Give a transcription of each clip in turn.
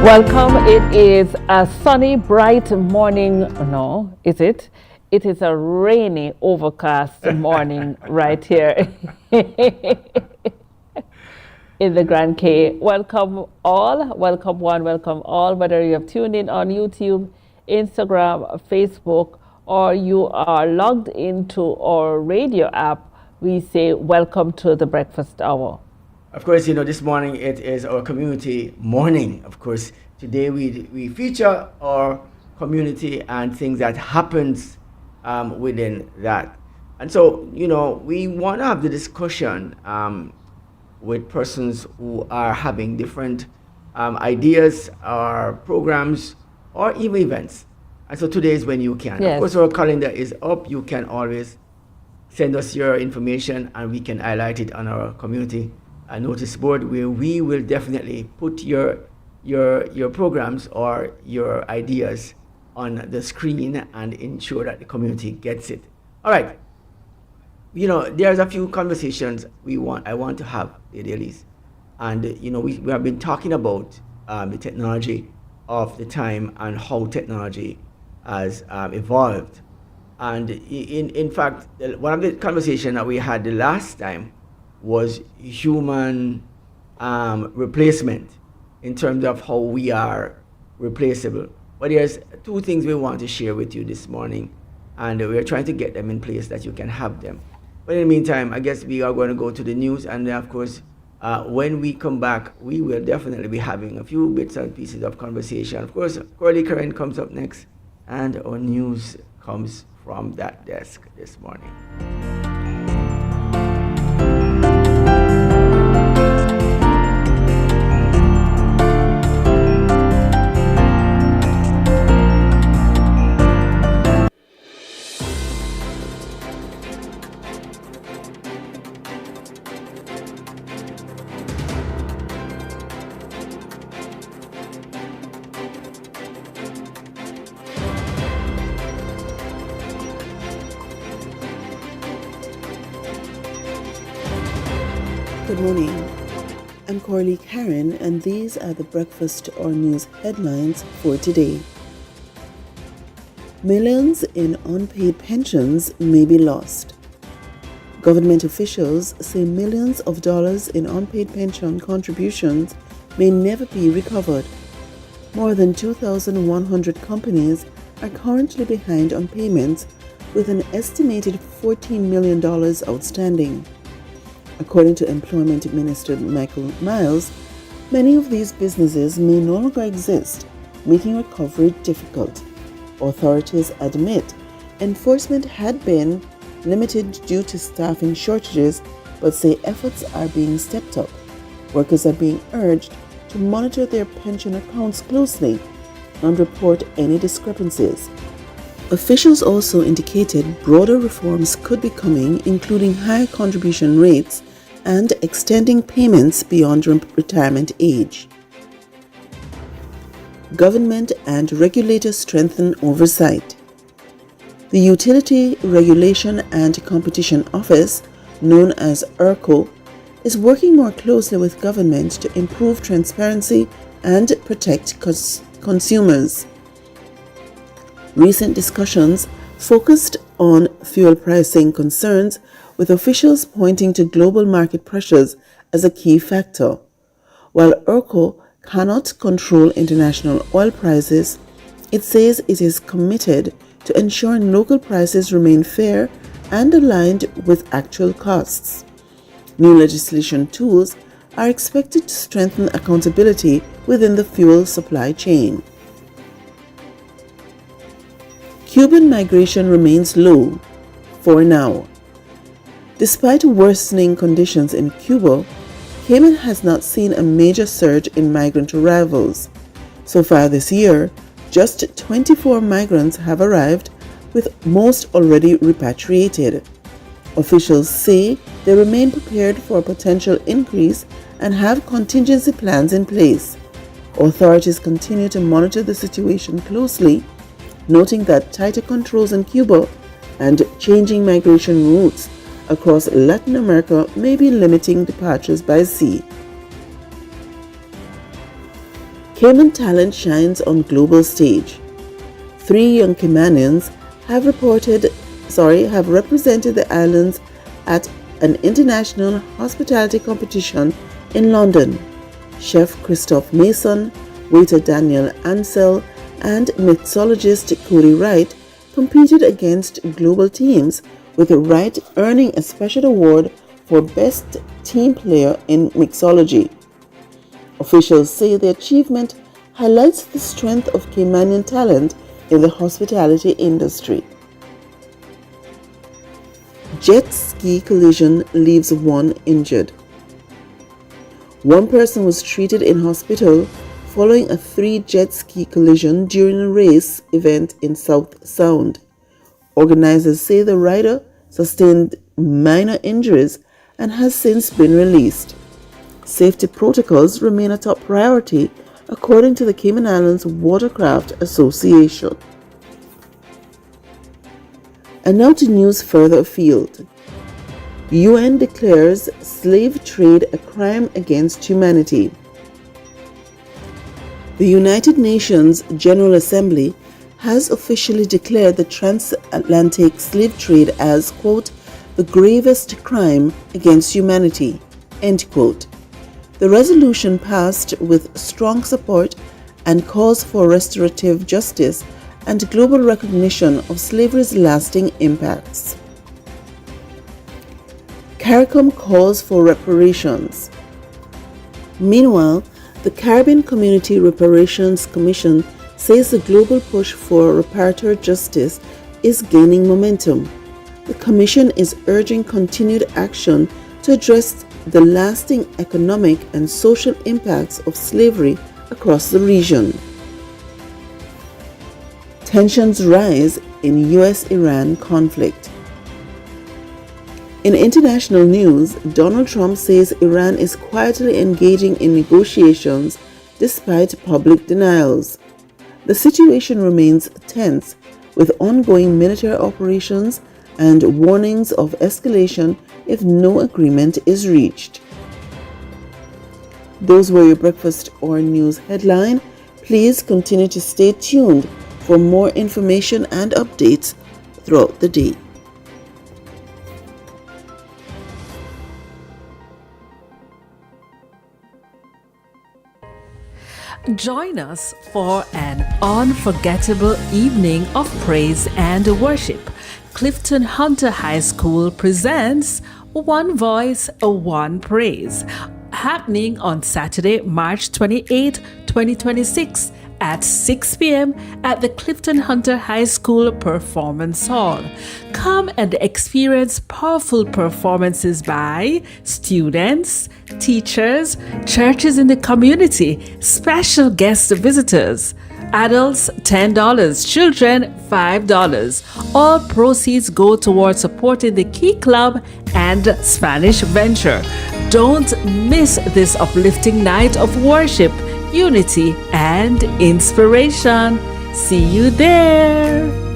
Welcome. It is a sunny, bright morning. No, is it? It is a rainy, overcast morning right here in the Grand K. Welcome all. Welcome one. Welcome all. Whether you have tuned in on YouTube, Instagram, Facebook, or you are logged into our radio app, we say welcome to the breakfast hour. Of course, this morning it is our community morning. Of course, today we feature our community and things that happens within that. And so, we want to have the discussion with persons who are having different ideas or programs or even events. And so today is when you can. Yes. Of course, our calendar is up. You can always send us your information and we can highlight it on our community notice board, where we will definitely put your programs or your ideas on the screen and ensure that the community gets it. All right. There's a few conversations I want to have, Elise. And we have been talking about the technology of the time and how technology has evolved. And in fact, one of the conversations that we had the last time was human replacement in terms of how we are replaceable. But there's two things we want to share with you this morning, and we're trying to get them in place that you can have them. But in the meantime, I guess we are going to go to the news, and then of course, when we come back, we will definitely be having a few bits and pieces of conversation. Of course, CoraleeKaren comes up next, and our news comes from that desk this morning. Good morning. I'm CoraleeKaren, and these are the breakfast or news headlines for today. Millions in unpaid pensions may be lost. Government officials say millions of dollars in unpaid pension contributions may never be recovered. More than 2,100 companies are currently behind on payments, with an estimated $14 million outstanding. According to Employment Minister Michael Miles, many of these businesses may no longer exist, making recovery difficult. Authorities admit enforcement had been limited due to staffing shortages, but say efforts are being stepped up. Workers are being urged to monitor their pension accounts closely and report any discrepancies. Officials also indicated broader reforms could be coming, including higher contribution rates and extending payments beyond retirement age. Government and regulators strengthen oversight. The Utility Regulation and Competition Office, known as ERCO, is working more closely with government to improve transparency and protect consumers. Recent discussions focused on fuel pricing concerns, with officials pointing to global market pressures as a key factor. While ERCO cannot control international oil prices, it says it is committed to ensuring local prices remain fair and aligned with actual costs. New legislation tools are expected to strengthen accountability within the fuel supply chain. Cuban migration remains low for now. Despite worsening conditions in Cuba, Cayman has not seen a major surge in migrant arrivals. So far this year, just 24 migrants have arrived, with most already repatriated. Officials say they remain prepared for a potential increase and have contingency plans in place. Authorities continue to monitor the situation closely, noting that tighter controls in Cuba and changing migration routes across Latin America may be limiting departures by sea. Cayman talent shines on global stage. 3 young Caymanians have represented the islands at an international hospitality competition in London. Chef Christophe Mason, waiter Daniel Ansel, and mixologist Cody Wright competed against global teams, with Wright earning a special award for Best Team Player in Mixology. Officials say the achievement highlights the strength of Caymanian talent in the hospitality industry. Jet ski collision leaves 1 injured. 1 person was treated in hospital following a 3 jet ski collision during a race event in South Sound. Organizers say the rider sustained minor injuries and has since been released. Safety protocols remain a top priority, according to the Cayman Islands Watercraft Association. And now to news further afield. UN declares slave trade a crime against humanity. The United Nations General Assembly has officially declared the transatlantic slave trade as, quote, the gravest crime against humanity, end quote. The resolution passed with strong support and calls for restorative justice and global recognition of slavery's lasting impacts. CARICOM calls for reparations. Meanwhile, the Caribbean Community Reparations Commission says the global push for reparative justice is gaining momentum. The Commission is urging continued action to address the lasting economic and social impacts of slavery across the region. Tensions rise in US-Iran conflict. In international news, Donald Trump says Iran is quietly engaging in negotiations despite public denials. The situation remains tense, with ongoing military operations and warnings of escalation if no agreement is reached. Those were your breakfast or news headline. Please continue to stay tuned for more information and updates throughout the day. Join us for an unforgettable evening of praise and worship. Clifton Hunter High School presents One Voice, One Praise, happening on Saturday, March 28, 2026 at 6 p.m. at the Clifton Hunter High School Performance Hall. Come and experience powerful performances by students, teachers, churches in the community, special guest visitors. Adults $10, children $5. All proceeds go towards supporting the Key Club and Spanish Venture. Don't miss this uplifting night of worship, unity, and inspiration. See you there.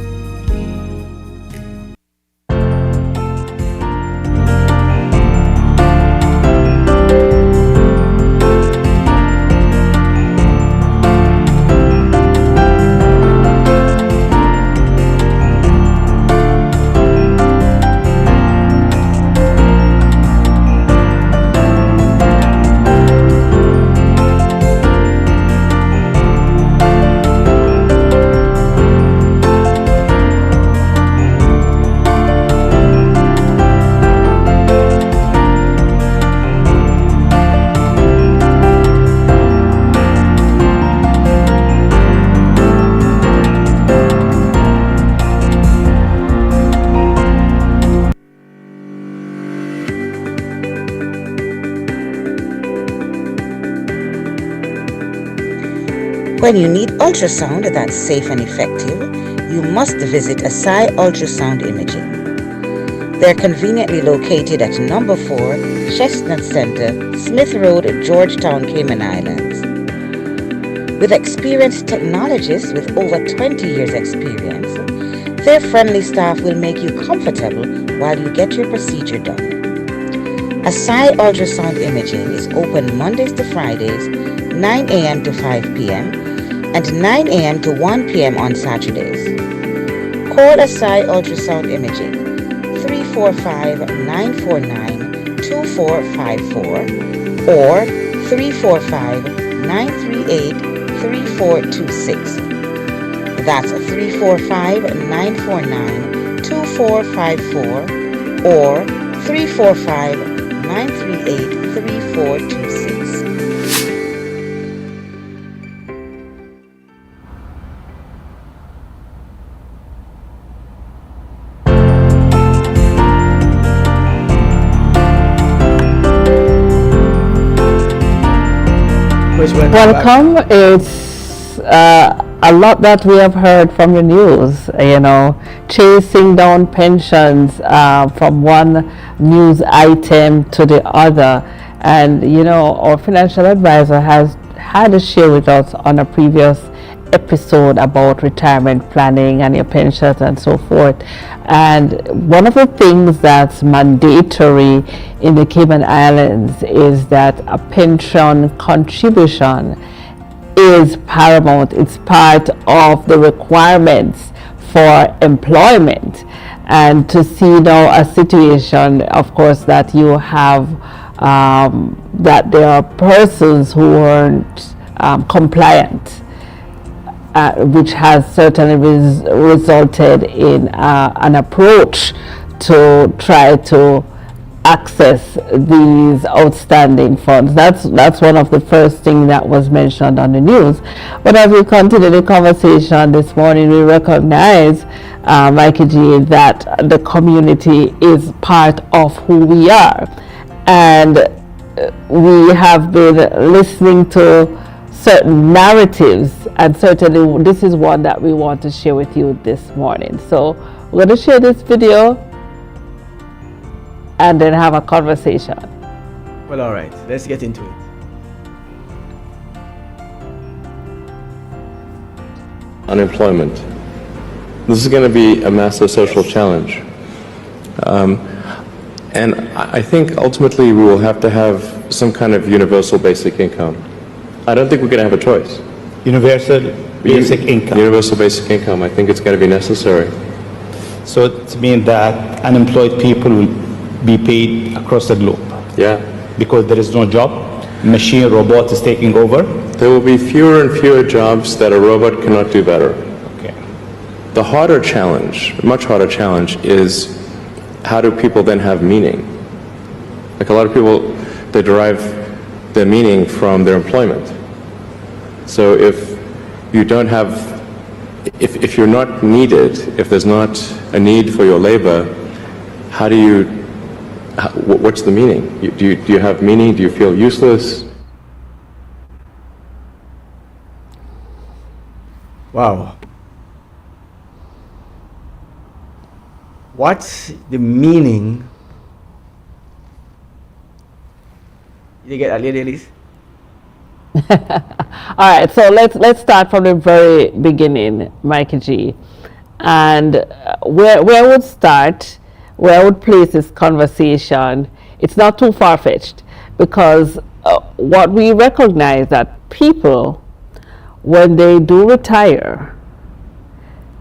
When you need ultrasound that's safe and effective, you must visit Asai Ultrasound Imaging. They're conveniently located at number 4 Chestnut Center, Smith Road, Georgetown, Cayman Islands. With experienced technologists with over 20 years experience, their friendly staff will make you comfortable while you get your procedure done. Asai Ultrasound Imaging is open Mondays to Fridays, 9 a.m. to 5 p.m. and 9 a.m. to 1 p.m. on Saturdays. Call SI Ultrasound Imaging 345-949-2454 or 345-938-3426. That's 345-949-2454 or 345-938-3426. Welcome. It's a lot that we have heard from the news, chasing down pensions from one news item to the other. And, our financial advisor has had to share with us on a previous episode about retirement planning and your pensions and so forth. And one of the things that's mandatory in the Cayman Islands is that a pension contribution is paramount. It's part of the requirements for employment. And to see now a situation, of course, that you have that there are persons who aren't compliant, which has certainly resulted in an approach to try to access these outstanding funds. That's one of the first things that was mentioned on the news. But as we continue the conversation this morning, we recognize, Mikey G, that the community is part of who we are. And we have been listening to certain narratives, and certainly this is one that we want to share with you this morning. So we're going to share this video and then have a conversation. Well, all right, let's get into it. Unemployment. This is going to be a massive social challenge. And I think ultimately we will have to have some kind of universal basic income. I don't think we're going to have a choice. Universal basic income. Universal basic income. I think it's going to be necessary. So it means that unemployed people will be paid across the globe. Yeah. Because there is no job. Machine, robot is taking over. There will be fewer and fewer jobs that a robot cannot do better. Okay. The harder challenge, much harder challenge, is how do people then have meaning? Like a lot of people, they derive their meaning from their employment. So if you don't have, if you're not needed, if there's not a need for your labor, how do you, what's the meaning? Do you have meaning? Do you feel useless? Wow. What's the meaning? You get a lady, Elise? All right, so let's start from the very beginning, Mikey G. And where I would start, where I would place this conversation, it's not too far-fetched, because what we recognize that people, when they do retire,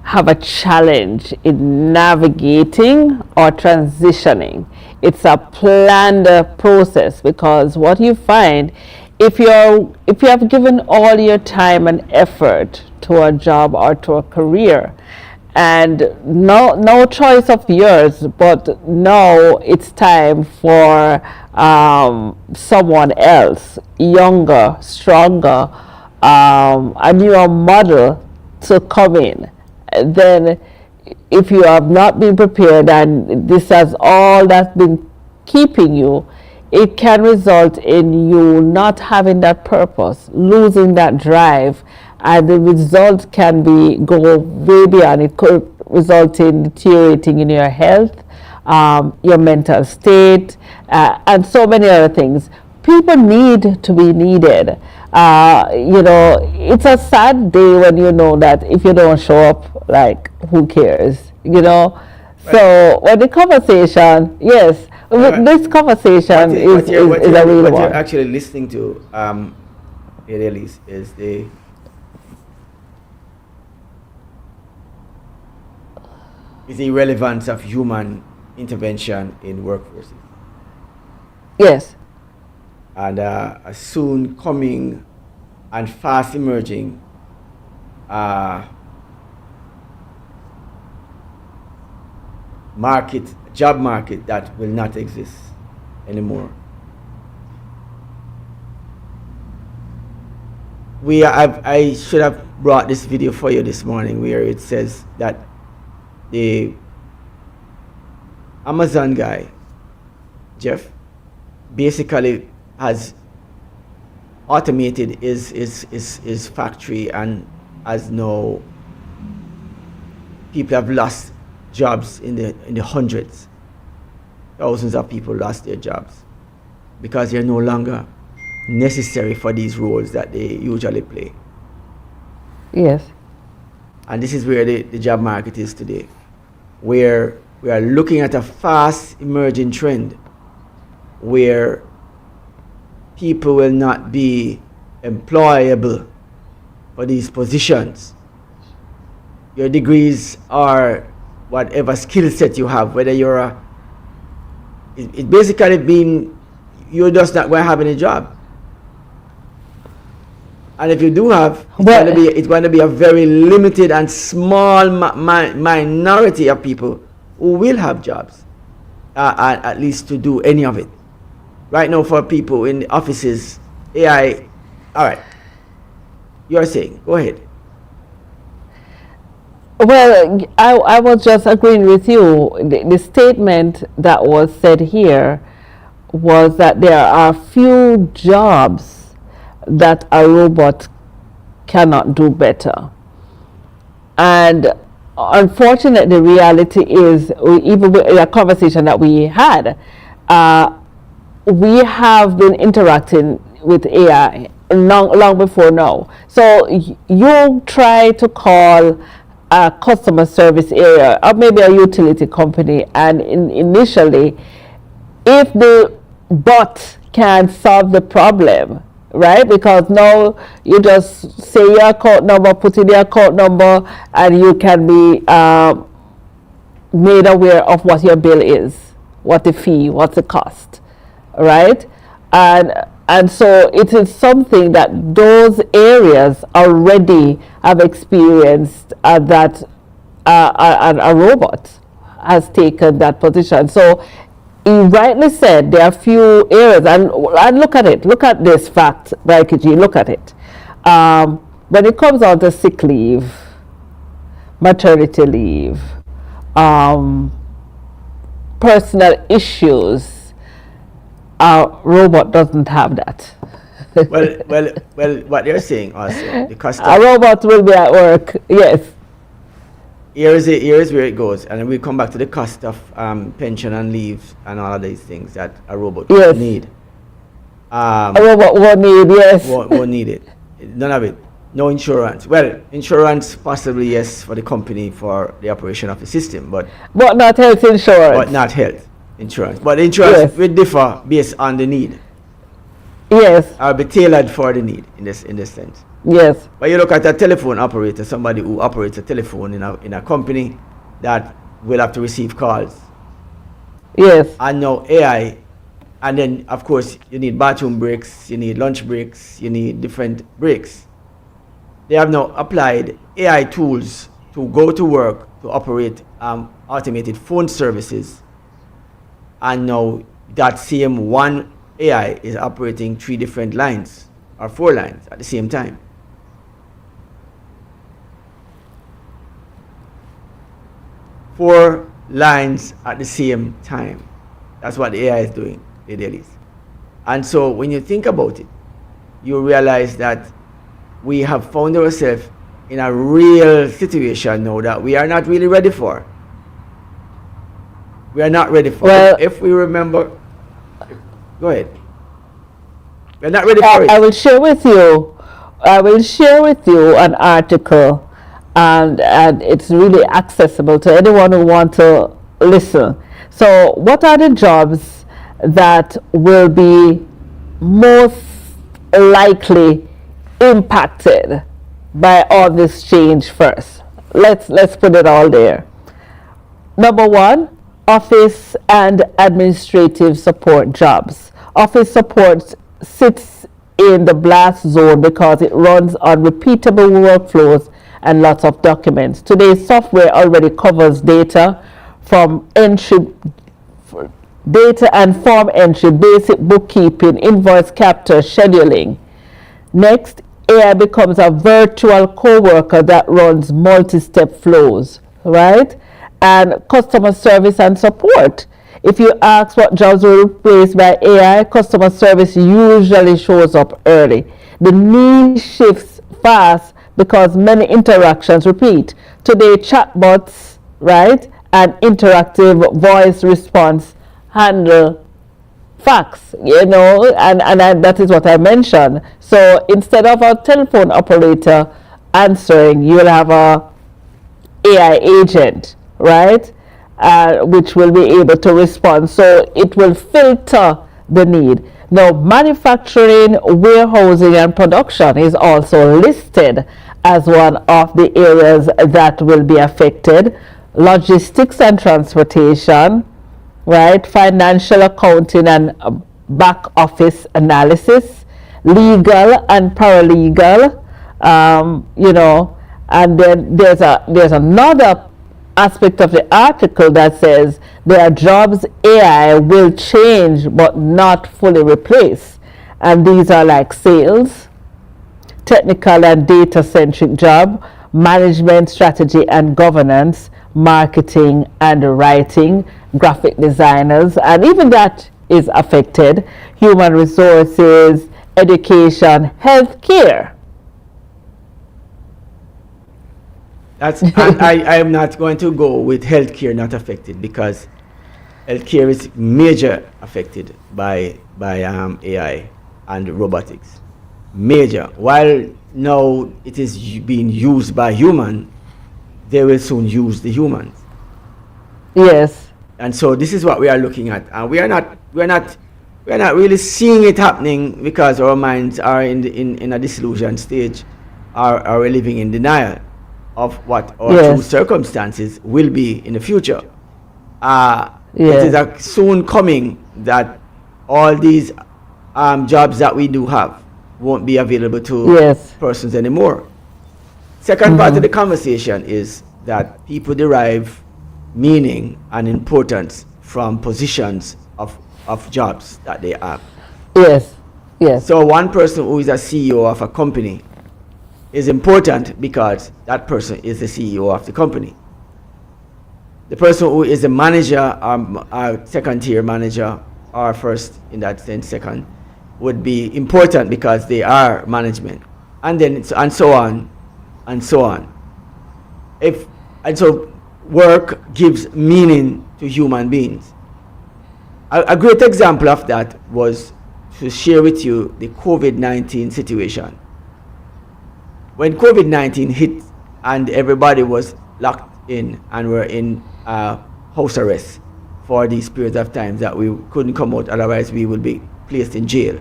have a challenge in navigating or transitioning. It's a planned process, because what you find, if you have given all your time and effort to a job or to a career, and no choice of yours, but now it's time for someone else, younger, stronger, a newer model to come in, then if you have not been prepared and this has all that's been keeping you, it can result in you not having that purpose, losing that drive, and the result can go way beyond. It could result in deteriorating in your health, your mental state, and so many other things. People need to be needed. It's a sad day when you know that if you don't show up, like, who cares, So when the conversation, yes, this conversation is a real one. What you're actually listening to Elise, is the relevance of human intervention in workforces. Yes. And a soon coming and fast emerging job market that will not exist anymore. I should have brought this video for you this morning where it says that the Amazon guy, Jeff, basically has automated his factory, and as no people have lost jobs in the hundreds. Thousands of people lost their jobs because they're no longer necessary for these roles that they usually play. Yes. And this is where the job market is today, where we are looking at a fast emerging trend where people will not be employable for these positions. Your degrees are whatever skill set you have, whether you're it basically being you're just not going to have any job. And if you do have, it's going to be a very limited and small minority of people who will have jobs, at least to do any of it. Right now, for people in the offices, AI. All right, you're saying, go ahead. Well, I was just agreeing with you. The statement that was said here was that there are few jobs that a robot cannot do better. And unfortunately, the reality is, even with a conversation that we had, we have been interacting with AI long before now. So you try to call a customer service area or maybe a utility company, and initially, if the bot can solve the problem, right? Because now you just say your account number, put in your account number, and you can be made aware of what your bill is, what the fee, what's the cost, right? And so it is something that those areas already have experienced that a robot has taken that position. So you rightly said there are few areas, and look at it. Look at this fact, Mikey G. Look at it. When it comes out to sick leave, maternity leave, personal issues, a robot doesn't have that. well, what they're saying also, the cost a robot will be at work. Yes. Here is where it goes, and then we come back to the cost of pension and leave and all of these things that a robot yes. won't need. A robot won't need, yes. Won't need it. None of it. No insurance. Well, insurance possibly, yes, for the company for the operation of the system, but not health insurance. But not health insurance. But insurance yes. will differ based on the need. Yes. Or be tailored for the need in this sense. Yes. But you look at a telephone operator, somebody who operates a telephone in a company that will have to receive calls. Yes. And now AI, and then of course you need bathroom breaks, you need lunch breaks, you need different breaks. They have now applied AI tools to go to work to operate automated phone services. And now that same one AI is operating 3 different lines or 4 lines at the same time. Four lines at the same time. That's what the AI is doing, Elise. And so when you think about it, you realize that we have found ourselves in a real situation now that we are not really ready for. We are not ready for it. If we remember, go ahead. We're not ready for it. I will share with you an article, and it's really accessible to anyone who wants to listen. So what are the jobs that will be most likely impacted by all this change first? Let's put it all there. Number one, office and administrative support jobs. Office support sits in the blast zone because it runs on repeatable workflows and lots of documents. Today's software already covers data and form entry, basic bookkeeping, invoice capture, scheduling. Next, AI becomes a virtual coworker that runs multi-step flows, right? And customer service and support. If you ask what jobs were replaced by AI, customer service usually shows up early. The need shifts fast because many interactions repeat. Today, chatbots, right, and interactive voice response handle fax, and that is what I mentioned. So instead of a telephone operator answering, you'll have a AI agent, right, which will be able to respond. So it will filter the need. Now, manufacturing, warehousing, and production is also listed as one of the areas that will be affected. Logistics and transportation, right? Financial accounting and back office analysis, legal and paralegal, and then there's another aspect of the article that says there are jobs AI will change but not fully replace, and these are like sales, technical and data centric job, management, strategy and governance, marketing and writing, graphic designers, and even that is affected, human resources, education, healthcare. I am not going to go with healthcare not affected, because healthcare is major affected by AI and robotics. Major. While now it is being used by human, they will soon use the humans. Yes. And so this is what we are looking at, and we are not really seeing it happening because our minds are in a disillusion stage, are we living in denial of what our true circumstances will be in the future. It is soon coming that all these jobs that we do have won't be available to persons anymore. Second part of the conversation is that people derive meaning and importance from positions of jobs that they have. Yes. So one person who is a CEO of a company is important because that person is the CEO of the company. The person who is a manager, or second tier manager, or first in that sense, second, would be important because they are management, and then and so on, and so on. So work gives meaning to human beings. A great example of that was to share with you the COVID-19 situation. When COVID-19 hit and everybody was locked in and were in house arrest for these periods of time that we couldn't come out, otherwise we would be placed in jail.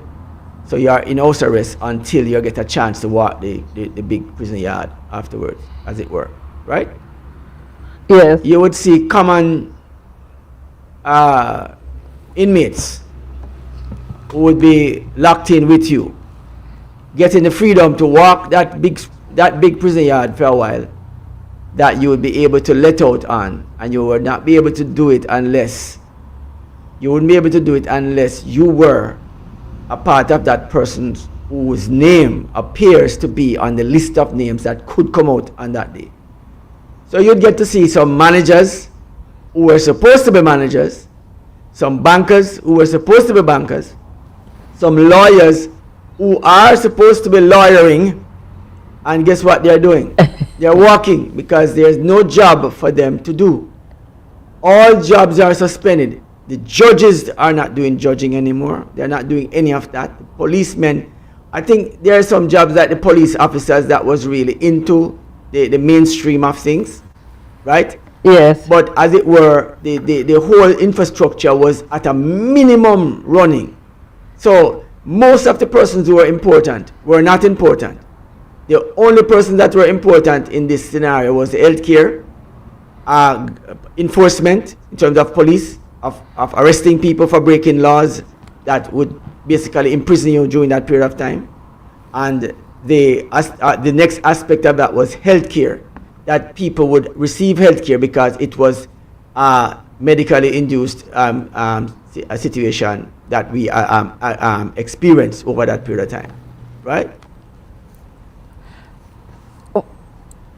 So you are in house arrest until you get a chance to walk the big prison yard afterwards, as it were, right? Yes. You would see common inmates who would be locked in with you, getting the freedom to walk that big prison yard for a while, that you would be able to let out on, and you would not be able to do it unless you were a part of that person whose name appears to be on the list of names that could come out on that day. So you'd get to see some managers who were supposed to be managers, some bankers who were supposed to be bankers, some lawyers who are supposed to be lawyering, and guess what they're doing? They're walking because there's no job for them to do. All jobs are suspended. The judges are not doing judging anymore. They're not doing any of that. The policemen, I think there are some jobs that the police officers that was really into the mainstream of things, right? Yes. But as it were, the whole infrastructure was at a minimum running. So most of the persons who were important were not important. The only person that were important in this scenario was the healthcare, enforcement in terms of police, of arresting people for breaking laws that would basically imprison you during that period of time. And the next aspect of that was healthcare, that people would receive healthcare because it was medically induced a situation that we experienced over that period of time, right?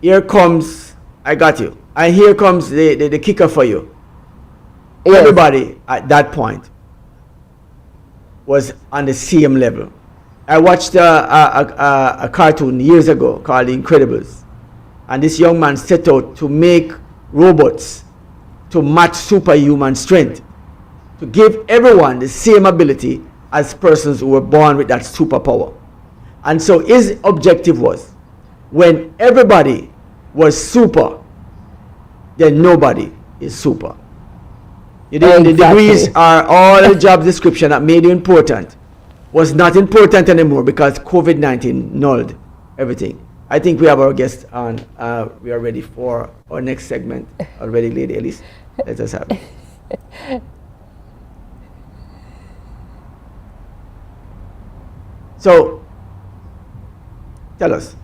Here comes, I got you. And here comes the kicker for you. Yes. Everybody at that point was on the same level. I watched a cartoon years ago called The Incredibles. And this young man set out to make robots to match superhuman strength, to give everyone the same ability as persons who were born with that superpower. And so his objective was, when everybody was super, then nobody is super. The degrees are all the job description that made you important was not important anymore because COVID-19 nulled everything. I think we have our guest on. We are ready for our next segment already, Lady Elise. Let us have it. So, tell us.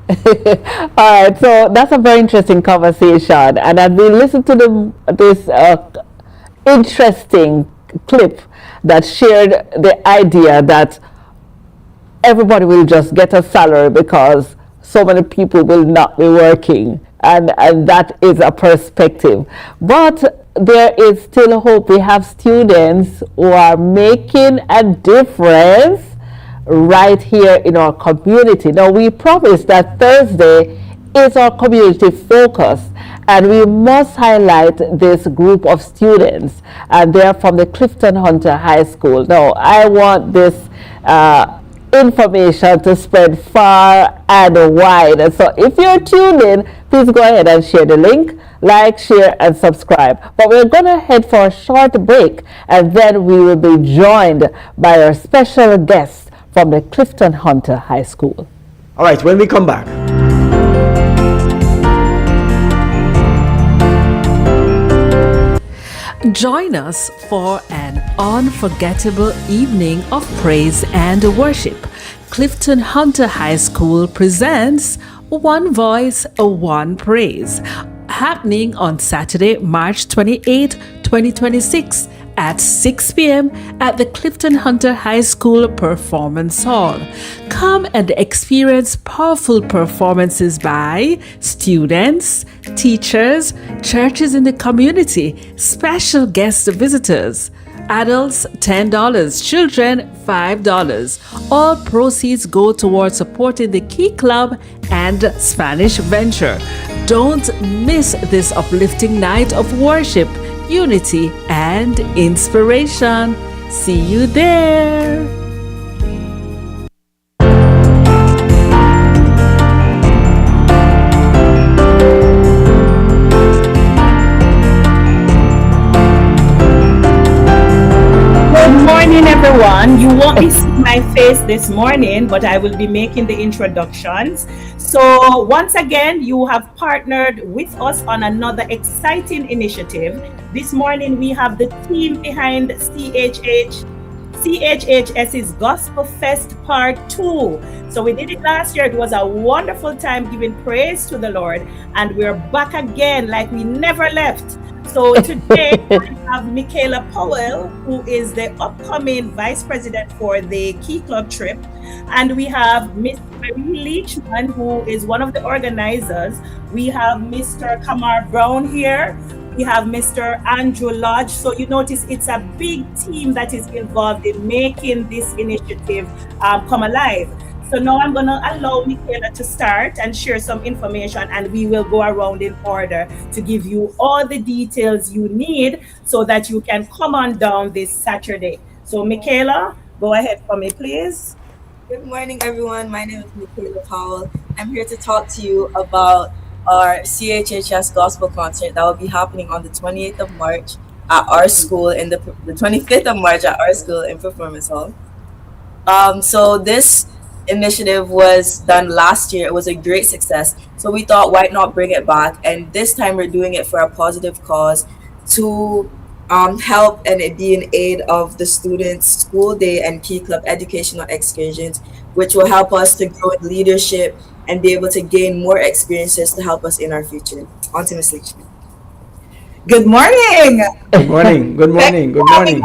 All right, so that's a very interesting conversation, and as we listen to this interesting clip that shared the idea that everybody will just get a salary because so many people will not be working, and that is a perspective. But there is still hope. We have students who are making a difference right here in our community. Now, we promised that Thursday is our community focus, and we must highlight this group of students, and they're from the Clifton Hunter High School. Now, I want this information to spread far and wide, and so if you're tuned in, please go ahead and share the link, like, share, and subscribe. But we're going to head for a short break, and then we will be joined by our special guest from the Clifton Hunter High School. All right, when we come back. Join us for an unforgettable evening of praise and worship. Clifton Hunter High School presents One Voice, One Praise, happening on Saturday, March 28, 2026 at 6 p.m. at the Clifton Hunter High School Performance Hall. Come and experience powerful performances by students, teachers, churches in the community, special guest visitors. Adults $10, children $5. All proceeds go towards supporting the Key Club and Spanish Venture. Don't miss this uplifting night of worship, unity, and inspiration. See you there. Good morning, everyone. You won't be seeing my face this morning, but I will be making the introductions. So once again, you have partnered with us on another exciting initiative. This morning, we have the team behind CHHS's Gospel Fest Part 2. So we did it last year. It was a wonderful time giving praise to the Lord, and we're back again like we never left. So today we have Michaela Powell, who is the upcoming Vice President for the Key Club trip. And we have Miss Marie Leachman, who is one of the organizers. We have Mr. Kamar Brown here. We have Mr. Andrew Lodge. So you notice it's a big team that is involved in making this initiative come alive. So now I'm going to allow Michaela to start and share some information, and we will go around in order to give you all the details you need so that you can come on down this Saturday. So Michaela, go ahead for me, please. Good morning, everyone. My name is Michaela Powell. I'm here to talk to you about our CHHS Gospel Concert that will be happening on the 28th of March at our school, in the 25th of March at our school in Performance Hall. So this initiative was done last year. It was a great success. So we thought, why not bring it back? And this time we're doing it for a positive cause to help and it be in aid of the students' school day and Key Club educational excursions, which will help us to grow in leadership and be able to gain more experiences to help us in our future. On to Ms. Leachman. Good morning. Good morning. Good morning. Good morning.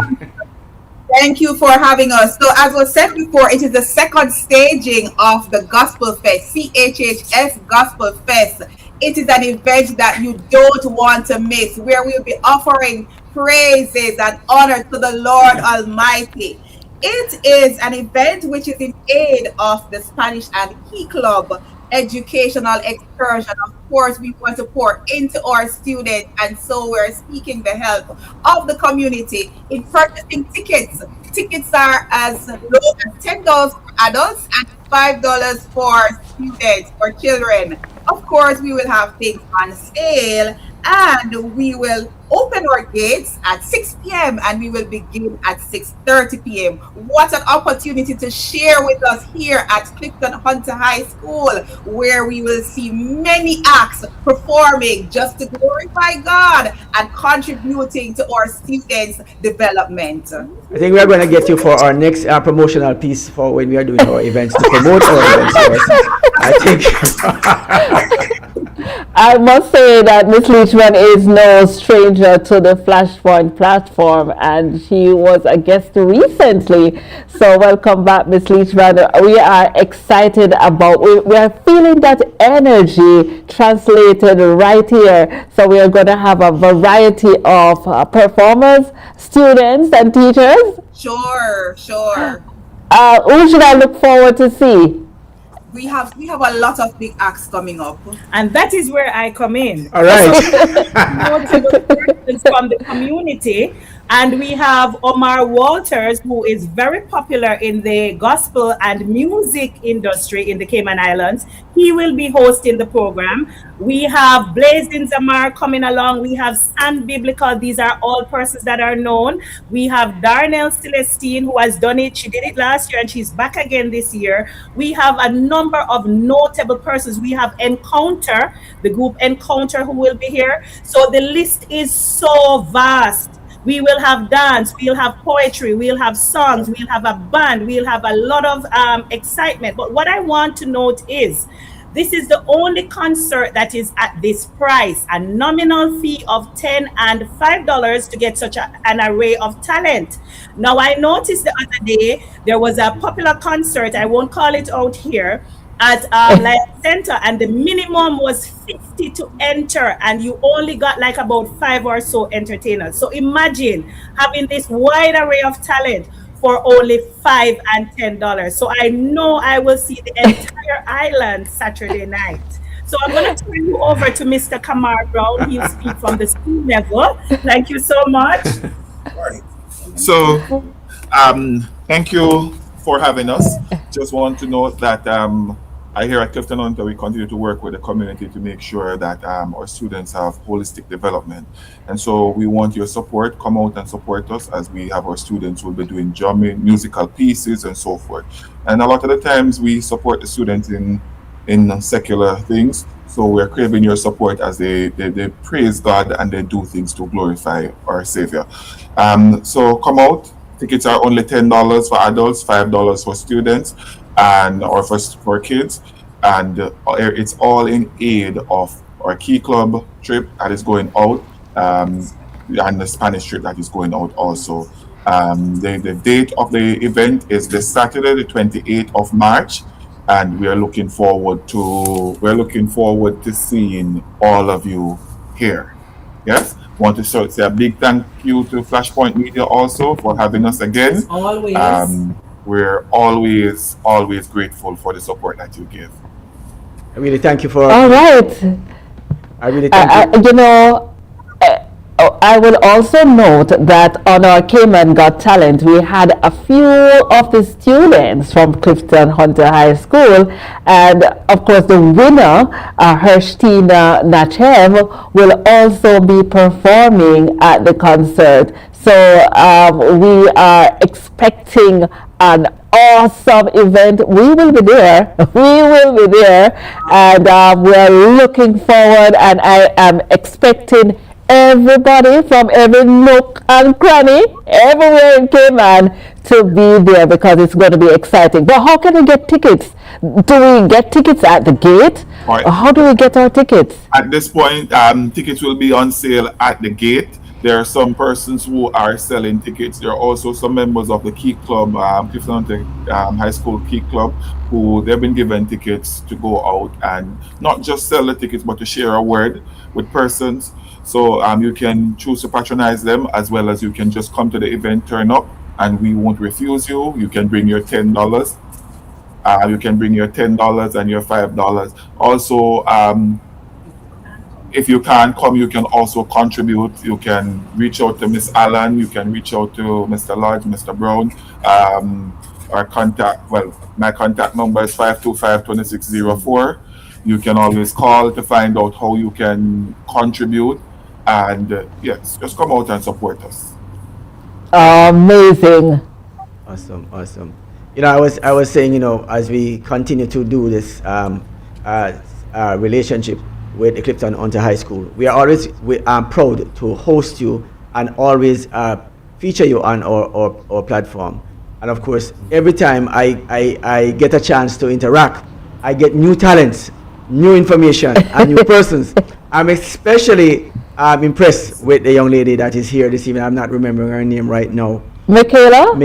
Thank you for having us. So as was said before, it is the second staging of the Gospel Fest, CHHS Gospel Fest. It is an event that you don't want to miss, where we'll be offering praises and honor to the Lord Almighty. It is an event which is in aid of the Spanish and Key Club educational excursion. Of course, we want to pour into our students, and so we're seeking the help of the community in purchasing tickets. Tickets are as low as $10 for adults and $5 for students or children. Of course, we will have things on sale, and we will open our gates at 6 p.m. and we will begin at 6:30 p.m. What an opportunity to share with us here at Clifton Hunter High School, where we will see many acts performing just to glorify God and contributing to our students' development. I think we are going to get you for our next promotional piece for when we are doing our events to promote our events. I think. I must say that Miss Leachman is no stranger to the Flashpoint platform, and she was a guest recently. So welcome back, Miss Leachman. We are excited about, we are feeling that energy translated right here. So we are going to have a variety of performers, students, and teachers. Sure. Who should I look forward to see? We have a lot of big acts coming up, and that is where I come in. All right. Notable persons from the community, and we have Omar Walters, who is very popular in the gospel and music industry in the Cayman Islands. He will be hosting the program. We have Blazing Zamar coming along. We have Sand Biblical. These are all persons that are known. We have Darnell Celestine, who has done it. She did it last year and she's back again this year. We have a number of notable persons. We have Encounter, the group Encounter, who will be here. So the list is so vast. We will have dance, we'll have poetry, we'll have songs, we'll have a band, we'll have a lot of excitement. But what I want to note is, this is the only concert that is at this price, a nominal fee of $10 and $5 to get such an array of talent. Now, I noticed the other day, there was a popular concert, I won't call it out here, at Life Center, and the minimum was 50 to enter, and you only got like about 5 or so entertainers. So imagine having this wide array of talent for only $5 and $10. So I know I will see the entire island Saturday night. So I'm going to turn you over to Mr. Kamar Brown. He'll speak from the school level. Thank you so much. So thank you for having us. Just want to note that I here at Clifton Hunter, we continue to work with the community to make sure that our students have holistic development. And so we want your support. Come out and support us as we have our students who will be doing drumming, musical pieces, and so forth. And a lot of the times we support the students in secular things. So we're craving your support as they praise God and they do things to glorify our Savior. So come out. Tickets are only $10 for adults, $5 for students, and or for kids, and it's all in aid of our Key Club trip that is going out, and the Spanish trip that is going out also. The date of the event is this Saturday, the 28th of March, and we are looking forward to seeing all of you here. Yes. Want to say a big thank you to Flashpoint Media also for having us again. Always. We're always grateful for the support that you give. I really thank you for. All right. I really thank you. I will also note that on our Cayman Got Talent, we had a few of the students from Clifton Hunter High School, and of course the winner, Hershtina Nachev, will also be performing at the concert. So we are expecting an awesome event. We will be there. We will be there. And we're looking forward, and I am expecting everybody from every nook and cranny, everywhere in Cayman, to be there, because it's going to be exciting. But how can we get tickets? Do we get tickets at the gate? Right. Or how do we get our tickets? At this point, tickets will be on sale at the gate. There are some persons who are selling tickets. There are also some members of the Key Club, Clifton Hunter High School Key Club, who they've been given tickets to go out and not just sell the tickets, but to share a word with persons. So you can choose to patronize them, as well as you can just come to the event, turn up, and we won't refuse you. You can bring your $10. You can bring your $10 and your $5. Also, if you can't come, you can also contribute. You can reach out to Miss Allen. You can reach out to Mr. Lodge, Mr. Brown. Our contact, well, my contact number is 525-2604. You can always call to find out how you can contribute. And yes, just come out and support us. Amazing. Awesome. You know, I was saying, you know, as we continue to do this relationship with the Clifton Hunter High School, we are always proud to host you and always feature you on our platform. And of course, every time I get a chance to interact, I get new talents, new information, and new persons. I'm especially impressed with the young lady that is here this evening. I'm not remembering her name right now. Michaela,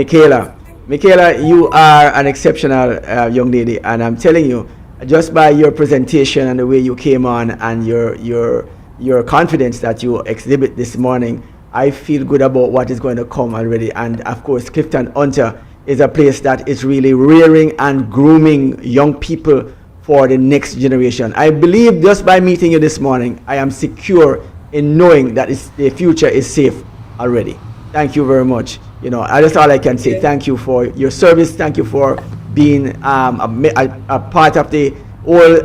you are an exceptional young lady, and I'm telling you, just by your presentation and the way you came on and your confidence that you exhibit this morning, I feel good about what is going to come already. And of course, Clifton Hunter is a place that is really rearing and grooming young people for the next generation. I believe just by meeting you this morning, I am secure in knowing that the future is safe already. Thank you very much. You know, that's all I can say. Thank you for your service. Thank you for being a part of the whole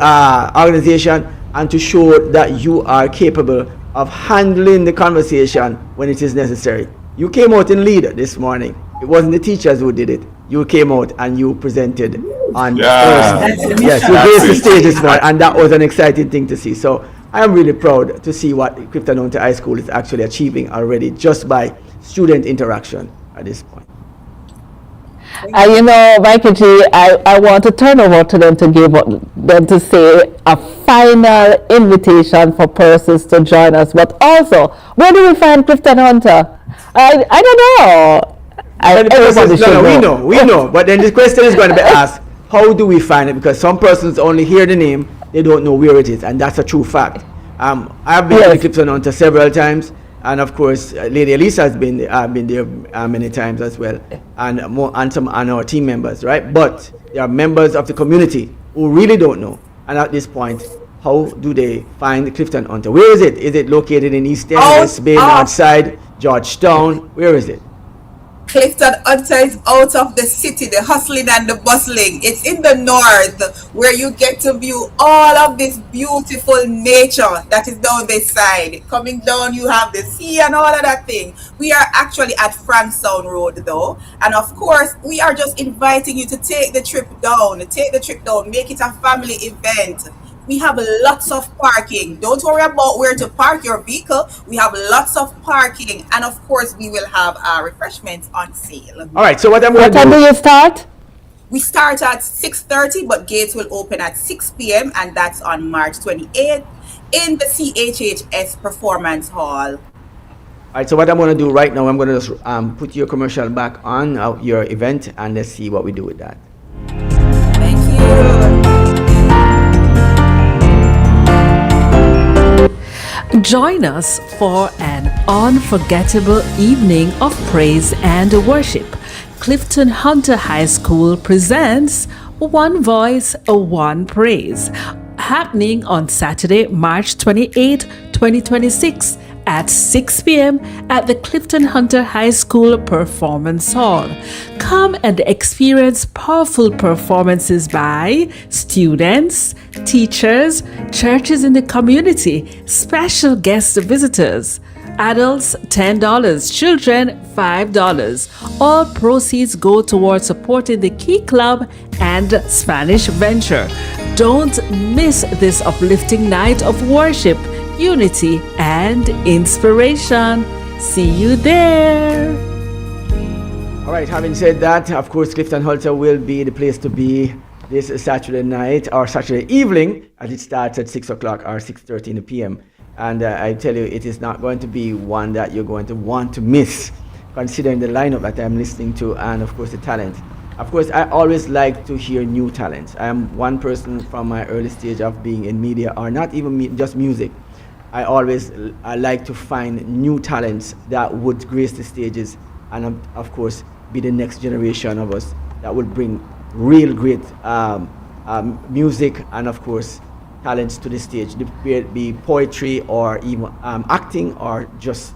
organization, and to show that you are capable of handling the conversation when it is necessary. You came out in lead this morning. It wasn't the teachers who did it. You came out and you presented on Yes, you graced the stage this morning, and that was an exciting thing to see. So I am really proud to see what Clifton Hunter High School is actually achieving already just by student interaction at this point. You know, Mikey G, I want to turn over to them to give them to say a final invitation for persons to join us. But also, where do we find Clifton Hunter? I don't know. We know. But then the question is going to be asked, how do we find it? Because some persons only hear the name, they don't know where it is, and that's a true fact. I've been to Clifton Hunter several times. And of course, Lady Elise has been there many times as well, and some our team members, right? But there are members of the community who really don't know. And at this point, how do they find Clifton Hunter? Where is it? Is it located in East End, West Bay, North Side, Georgetown? Where is it? Clifton Hunter is out of the city, the hustling and the bustling. It's in the north, where you get to view all of this beautiful nature that is down this side. Coming down, you have the sea and all of that thing. We are actually at Frankstown Road though. And of course, we are just inviting you to take the trip down, make it a family event. We have lots of parking. Don't worry about where to park your vehicle. We have lots of parking. And of course, we will have our refreshments on sale. All right, so what time do you start? We start at 6:30, but gates will open at 6 p.m. and that's on March 28th in the CHHS Performance Hall. All right, so what I'm going to do right now, I'm going to just put your commercial back on your event, and let's see what we do with that. Thank you. Join us for an unforgettable evening of praise and worship. Clifton Hunter High School presents One Voice, One Praise, happening on Saturday, March 28, 2026 at 6 p.m. at the Clifton Hunter High School Performance Hall. Come and experience powerful performances by students, teachers, churches in the community, special guest visitors. Adults $10, children $5. All proceeds go towards supporting the Key Club and Spanish venture. Don't miss this uplifting night of worship, unity, and inspiration. See you there. All right, having said that, of course, Clifton Hunter will be the place to be this Saturday night or Saturday evening, as it starts at 6 o'clock or 6:30 p.m. And I tell you, it is not going to be one that you're going to want to miss, considering the lineup that I'm listening to and, of course, the talent. Of course, I always like to hear new talents. I am one person from my early stage of being in media, or not even just music. I like to find new talents that would grace the stages and, of course, be the next generation of us that would bring real great music and, of course, talents to the stage, be it be poetry or even acting or just,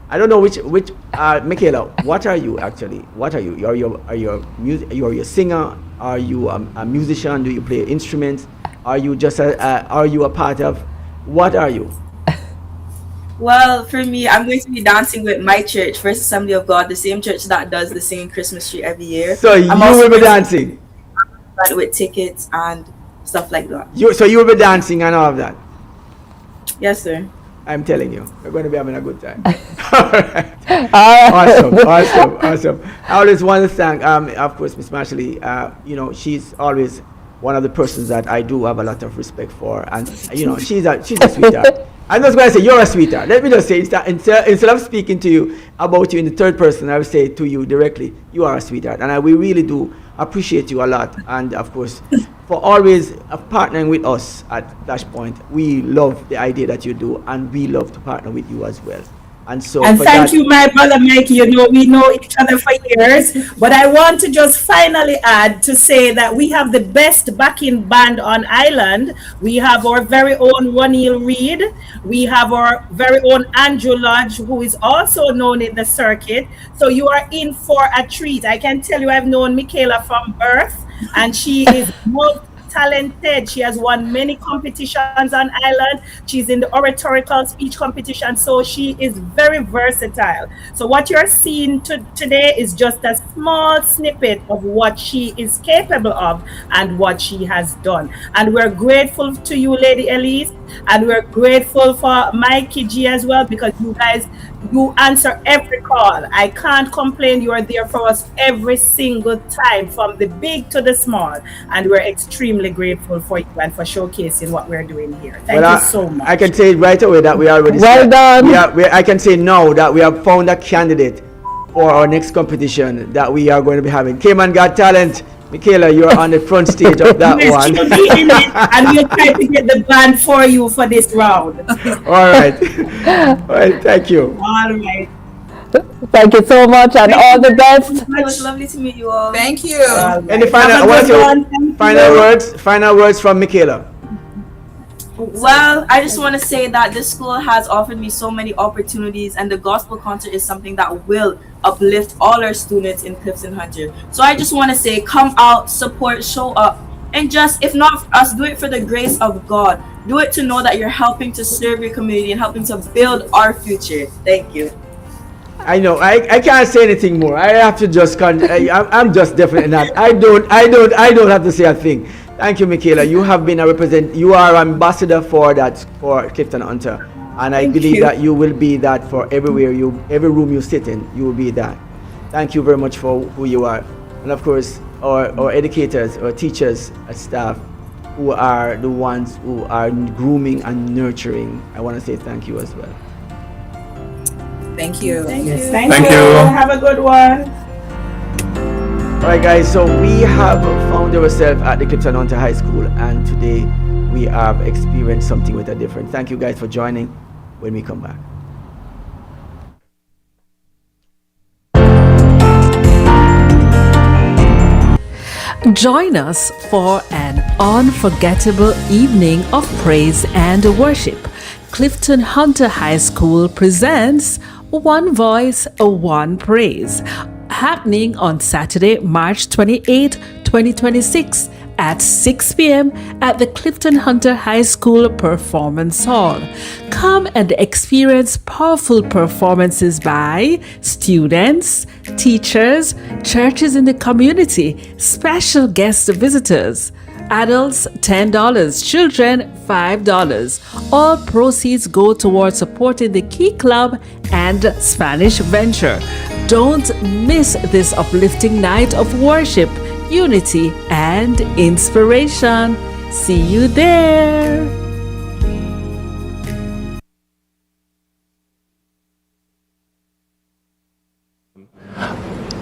I don't know which Michaela, what are you actually? What are you? Are you a singer? Are you a musician? Do you play instruments? Are you just are you a part of, what are you? Well, for me, I'm going to be dancing with my church, First Assembly of God, the same church that does the singing Christmas tree every year. So you will be dancing? With tickets and stuff like that. So you will be dancing and all of that? Yes, sir. I'm telling you, we're going to be having a good time. All right. Awesome. I always want to thank, of course, Miss Marshallie. She's always one of the persons that I do have a lot of respect for, and she's a sweetheart. I'm just going to say you're a sweetheart. Let me just say instead of speaking to you about you in the third person, I will say to you directly, you are a sweetheart, and we really do appreciate you a lot, and of course, for always partnering with us at Flashpoint. We love the idea that you do, and we love to partner with you as well. And thank you, my brother Mikey. We know each other for years, but I want to just finally add to say that we have the best backing band on island. We have our very own Ronil Reed. We have our very own Andrew Lodge, who is also known in the circuit. So you are in for a treat. I can tell you, I've known Michaela from birth, and she is talented. She has won many competitions on island. She's in the oratorical speech competition, so she is very versatile. So what you're seeing today is just a small snippet of what she is capable of and what she has done. And we're grateful to you, Lady Elise, and we're grateful for Mikey G as well, because you answer every call. I can't complain. You are there for us every single time, from the big to the small, and we're extremely grateful for you and for showcasing what we're doing here. Thank you so much. I can say right away that we already done. I can say now that we have found a candidate for our next competition that we are going to be having. Cayman Got Talent. Michaela, you're on the front stage of that one. And we'll try to get the band for you for this round. All right. Thank you. All right. Thank you so much, and all the best. It was lovely to meet you all. Thank you. Any final words from Michaela? Well, I just want to say that this school has offered me so many opportunities, and the gospel concert is something that will uplift all our students in Clifton Hunter. So I just want to say, come out, support, show up, and just, if not for us, do it for the grace of God. Do it to know that you're helping to serve your community and helping to build our future. Thank you. I know. I can't say anything more. I have to just. I'm just definitely not. I don't have to say a thing. Thank you, Michaela. You have been you are ambassador for Clifton Hunter, and I believe that you will be that for every room you sit in. You will be that. Thank you very much for who you are, and of course our educators, our teachers, and staff, who are the ones who are grooming and nurturing. I want to say thank you as well. Thank you. Thank you. Have a good one. All right, guys, so we have found ourselves at the Clifton Hunter High School, and today we have experienced something with a different. Thank you guys for joining when we come back. Join us for an unforgettable evening of praise and worship. Clifton Hunter High School presents One Voice, One Praise, happening on Saturday, March 28, 2026 at 6 p.m. at the Clifton Hunter High School Performance Hall. Come and experience powerful performances by students, teachers, churches in the community, special guest visitors. Adults $10, children $5. All proceeds go towards supporting the Key Club and Spanish Venture. Don't miss this uplifting night of worship, unity, and inspiration. See you there.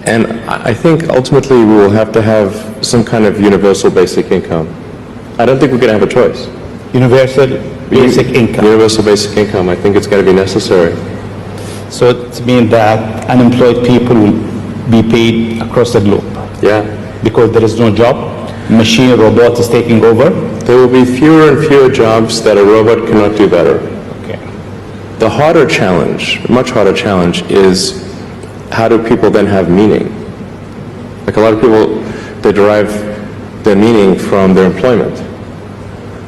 And I think ultimately we will have to have some kind of universal basic income. I don't think we're going to have a choice. Universal basic income. Universal basic income, I think it's going to be necessary. So it means that unemployed people will be paid across the globe. Yeah. Because there is no job, machine, robot is taking over. There will be fewer and fewer jobs that a robot cannot do better. Okay. The harder challenge, much harder challenge, is how do people then have meaning? Like a lot of people, they derive their meaning from their employment.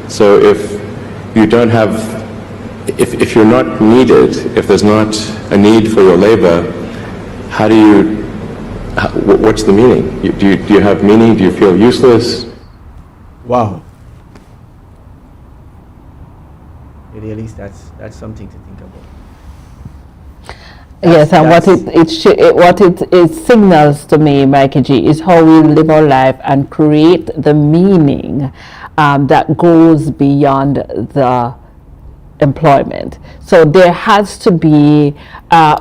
So if you don't have, if you're not needed, if there's not a need for your labor, how do you, what's the meaning? Do you have meaning? Do you feel useless? Wow. Really, at least that's something to think about. Yes, and what it signals to me, Mikey G, is how we live our life and create the meaning that goes beyond the employment. So there has to be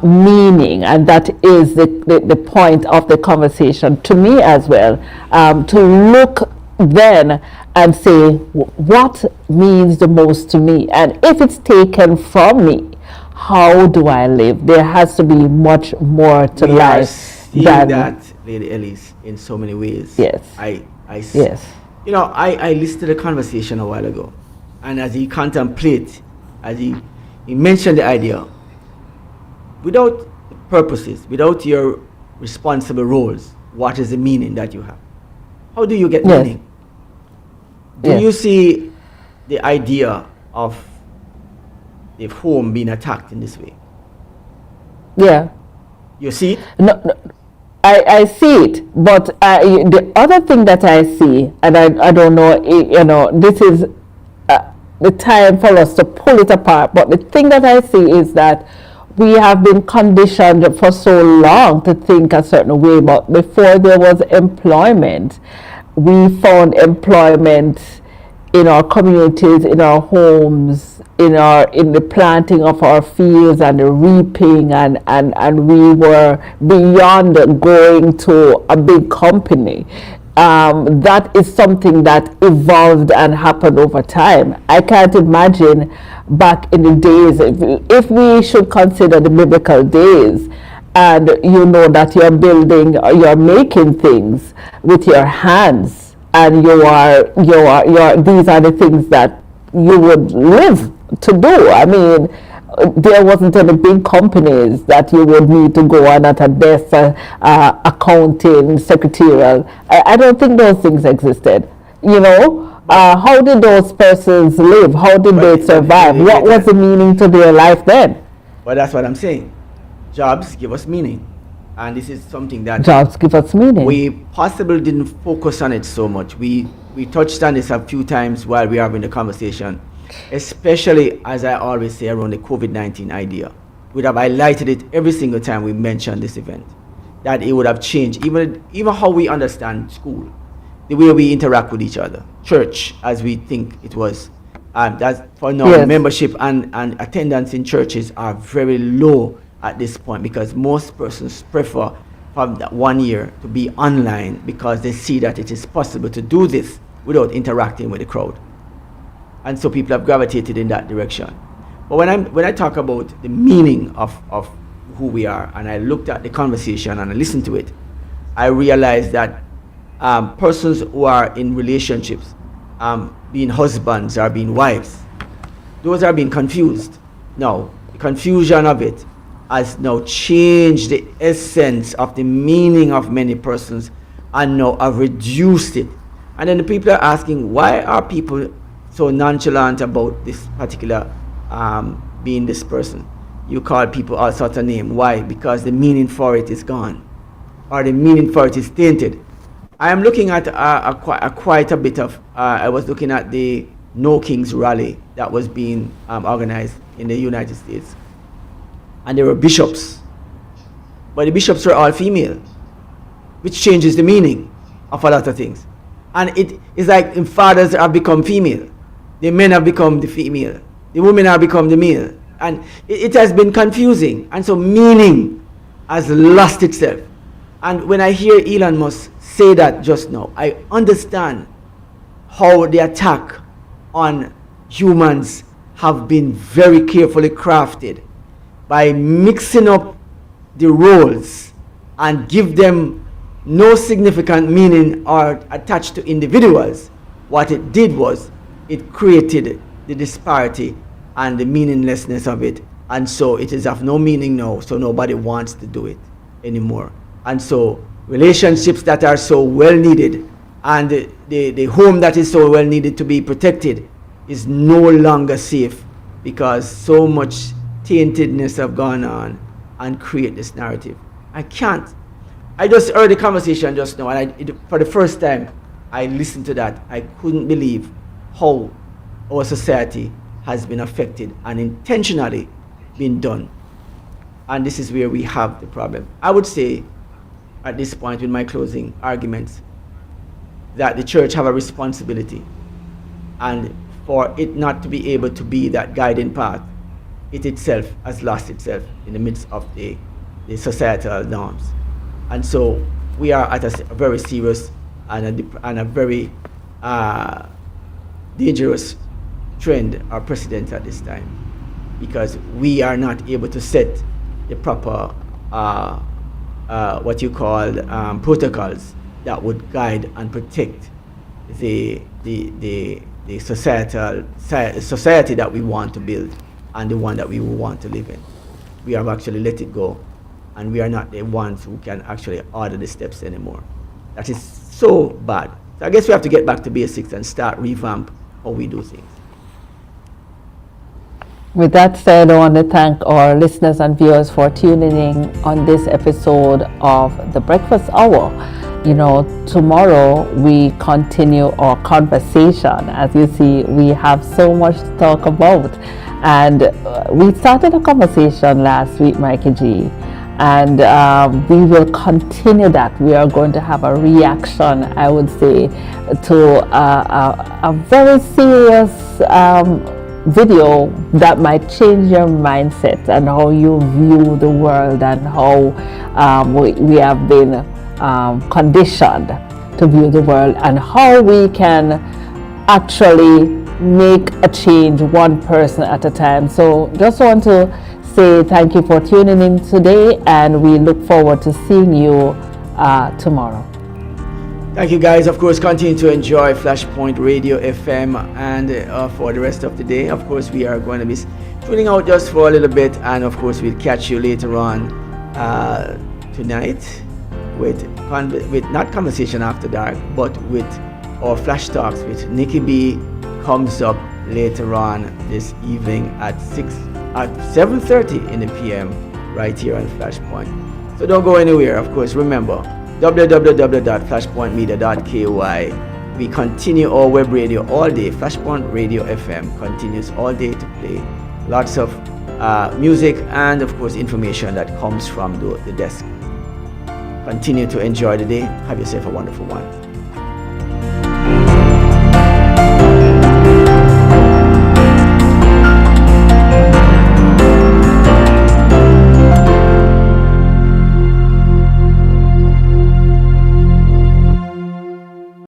meaning, and that is the point of the conversation to me as well, to look then and say what means the most to me, and if it's taken from me, how do I live? There has to be much more to life than that, Lady Elise, in so many ways. Yes. Yes. You know, I listened to the conversation a while ago, and as he contemplate, as he mentioned the idea, without purposes, without your responsible roles, what is the meaning that you have? How do you get meaning? Do you see the idea of the home being attacked in this way? Yeah. You see it? No, I see it, but the other thing that I see, and I don't know, this is the time for us to pull it apart, but the thing that I see is that we have been conditioned for so long to think a certain way, but before there was employment, we found employment in our communities, in our homes, in the planting of our fields and the reaping, and we were beyond going to a big company. That is something that evolved and happened over time. I can't imagine back in the days, if we should consider the biblical days, and you know that you're building or you're making things with your hands, and you are these are the things that you would live to do. I mean, there wasn't any big companies that you would need to go on at a desk, accounting, secretarial. I don't think those things existed. How did those persons live? How did they survive? What was the meaning to their life then? Well, that's what I'm saying. Jobs give us meaning. And this is something that jobs give us meaning. We possibly didn't focus on it so much. We touched on this a few times while we are having the conversation, especially, as I always say, around the COVID-19 idea. We'd have highlighted it every single time we mentioned this event, that it would have changed even how we understand school, the way we interact with each other, church, as we think it was. That's for now, yes. Membership and attendance in churches are very low at this point, because most persons prefer from that 1 year to be online, because they see that it is possible to do this without interacting with the crowd. And so people have gravitated in that direction. But when I talk about the meaning of who we are, and I looked at the conversation and I listened to it, I realized that persons who are in relationships, being husbands or being wives, those are being confused. Now, the confusion of it has now changed the essence of the meaning of many persons, and now have reduced it And then the people are asking, why are people so nonchalant about this particular being this person? You call people all sorts of names. Why? Because the meaning for it is gone, or the meaning for it is tainted. I am looking at quite a bit of, I was looking at the No Kings rally that was being organized in the United States. And there were bishops. But the bishops were all female, which changes the meaning of a lot of things. And it is like the fathers have become female. The men have become the female. The women have become the male. And it has been confusing. And so meaning has lost itself. And when I hear Elon Musk say that just now, I understand how the attack on humans have been very carefully crafted by mixing up the roles and give them no significant meaning or attached to individuals. What it did was it created the disparity and the meaninglessness of it, and so it is of no meaning now, so nobody wants to do it anymore. And so relationships that are so well needed and the home that is so well needed to be protected is no longer safe because so much taintedness have gone on and create this narrative. I just heard the conversation just now, and for the first time I listened to that. I couldn't believe how our society has been affected and intentionally been done. And this is where we have the problem. I would say at this point with my closing arguments that the church have a responsibility, and for it not to be able to be that guiding path, it itself has lost itself in the midst of the societal norms. And so we are at a very serious and a very dangerous trend or precedent at this time, because we are not able to set the proper what you call protocols that would guide and protect the society that we want to build and the one that we want to live in. We have actually let it go, and we are not the ones who can actually order the steps anymore. That is so bad. So I guess we have to get back to basics and start revamp how we do things. With that said, I want to thank our listeners and viewers for tuning in on this episode of The Breakfast Hour. You know, tomorrow we continue our conversation. As you see, we have so much to talk about. And we started a conversation last week, Mikey G, and we will continue that. We are going to have a reaction, I would say, to a very serious video that might change your mindset and how you view the world and how we have been conditioned to view the world, and how we can actually make a change one person at a time. So just want to say thank you for tuning in today, and we look forward to seeing you tomorrow. Thank you guys. Of course, continue to enjoy Flashpoint Radio FM and for the rest of the day. Of course, we are going to be tuning out just for a little bit, and of course we'll catch you later on tonight with not Conversation After Dark, but with our Flash Talks with Nikki B. comes up later on this evening at 7:30 in the PM right here on Flashpoint. So don't go anywhere. Of course, remember www.flashpointmedia.ky. We continue our web radio all day. Flashpoint Radio FM continues all day to play lots of music and of course information that comes from the desk. Continue to enjoy the day. Have yourself a wonderful one.